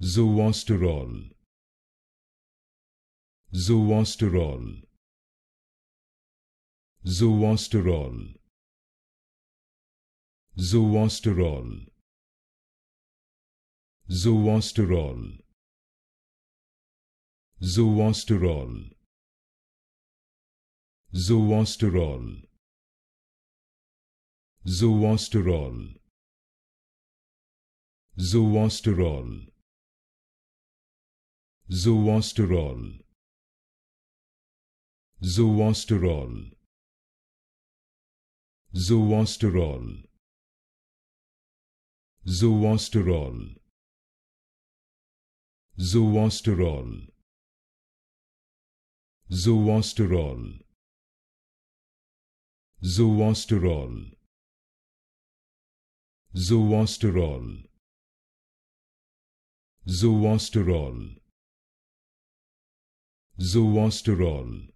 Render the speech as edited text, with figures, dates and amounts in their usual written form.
Zoosterol, Zoosterol, Zoosterol, Zoosterol, Zoosterol, Zoosterol, Zoosterol, Zoosterol, Zoosterol, Zoosterol, Zoosterol, Zoosterol, Zoosterol, Zoosterol, Zoosterol, Zoosterol, Zoosterol, Zoosterol, Zoosterol,